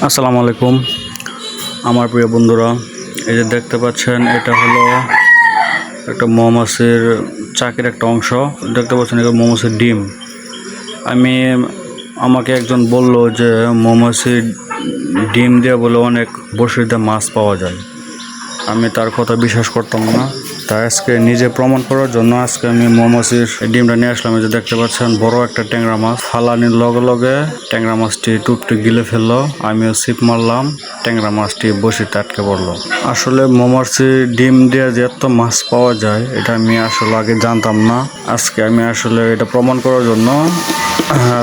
আসসালামু আলাইকুম আমার প্রিয় বন্ধুরা, এই যে দেখতে পাচ্ছেন এটা হলো একটা মৌমাছির চাকের একটা অংশ। দেখতে পাচ্ছেন এটা মৌমাছির ডিম। আমাকে একজন বলল যে মৌমাছির ডিম দিয়ে বলে অনেক বড়শিতে মাছ পাওয়া যায়। আমি তার কথা বিশ্বাস করতাম না, তাই আজকে নিজে প্রমাণ করার জন্য আজকে আমি মৌমাছির ডিমটা নিয়ে আসলাম। এই যে দেখতে পাচ্ছেন বড় একটা ট্যাংরা মাছ। ফালানির লগে লগে ট্যাংরা মাছটি টুপটি গিলে ফেললো। আমিও ছিপ মারলাম, ট্যাংরা মাছটি বসিতে আটকে পড়লো। আসলে মৌমাছির ডিম দিয়ে যে এত মাছ পাওয়া যায় এটা আমি আসলে আগে জানতাম না। আজকে আমি আসলে এটা প্রমাণ করার জন্য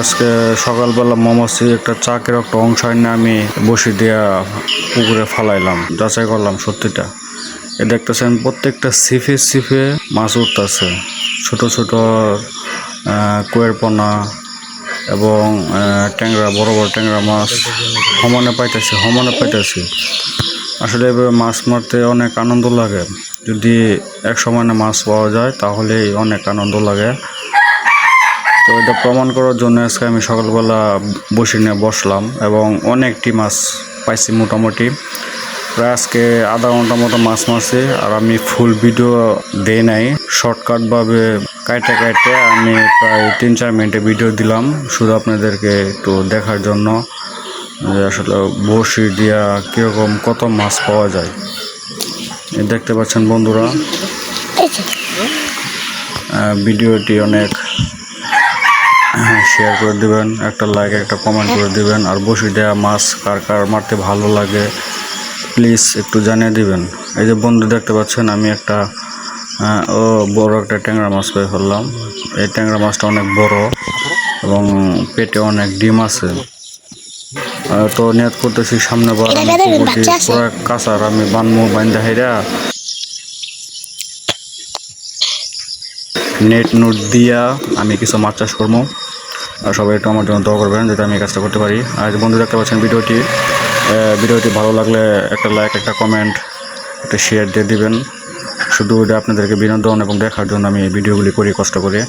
আজকে সকালবেলা মৌমাছি একটা চাকের একটা অংশ এনে আমি বসি দিয়া পুকুরে ফালাইলাম, যাচাই করলাম সত্যিটা। এ দেখতেছেন প্রত্যেকটা সিফে সিফে মাছ উঠতেছে, ছোট ছোট কোয়ের পোনা এবং ট্যাংরা, বড় বড় ট্যাংরা মাছ সমানে পাইতেছি। আসলে এভাবে মাছ মারতে অনেক আনন্দ লাগে। যদি এক সময় মাছ পাওয়া যায় তাহলে অনেক আনন্দ লাগে। তো এটা প্রমাণ করার জন্য আজকে আমি সকালবেলা বসে নিয়ে বসলাম এবং অনেকটি মাছ পাইছি। মোটামুটি প্রায় আজকে আধা ঘন্টার মতো মাছ মারছি। আর আমি ফুল ভিডিও দেই নাই, শর্টকাটভাবে কাটে আমি প্রায় 3-4 মিনিটে ভিডিও দিলাম, শুধু আপনাদেরকে একটু দেখার জন্য যে আসলে বড়শি দিয়া কীরকম কত মাছ পাওয়া যায়। দেখতে পাচ্ছেন বন্ধুরা, ভিডিওটি অনেক শেয়ার করে দিবেন, একটা লাইক একটা কমেন্ট করে দিবেন। আর বড়শি দেওয়া মাছ কার কার মারতে ভালো লাগে প্লিজ একটু জানিয়ে দিবেন। এই যে বন্ধু দেখতে পাচ্ছেন আমি একটা বড় একটা ট্যাংরা মাছ পেয়ে ফেললাম। এই ট্যাংরা মাছটা অনেক বড় এবং পেটে অনেক ডিম আছে। তো নিয়ত করতেছি সামনে বার পুরো কাঁচার আমি বানমু বাইন্দা হাইরা নেট দিয়া আমি কিছু মাছ চাষ করবো। আর সবাই একটু আমার জন্য দোয়া করবেন যাতে আমি কাজটা করতে পারি। আর বন্ধু দেখতে পাচ্ছেন ভিডিওটি ভালো লাগলে একটা লাইক একটা কমেন্ট একটা শেয়ার দিয়ে দিবেন। শুধু এটা আপনাদেরকে বিনোদন এবং দেখার জন্য আমি এই ভিডিওগুলি করি কষ্ট করে।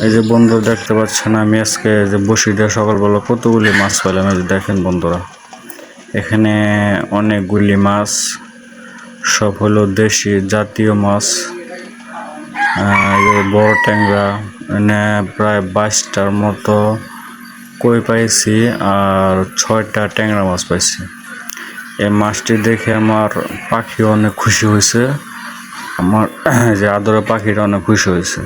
এই যে বন্ধু দেখতে পাচ্ছেন আমি আজকে যে বসি দিয়ে সকালবেলা কতগুলি মাছ পেলাম। এই যে দেখেন বন্ধুরা, এখানে অনেকগুলি মাছ, সব হলো দেশি জাতীয় মাছ। বড় ট্যাংরা এনে প্রায় 22টার মতো কই পাইছি আর 6টা ট্যাংরা মাছ পাইছি। এই মাছটি দেখে আমার পাখি অনেক খুশি হয়েছে, আমার যে আদরের পাখিটা অনেক খুশি হয়েছে।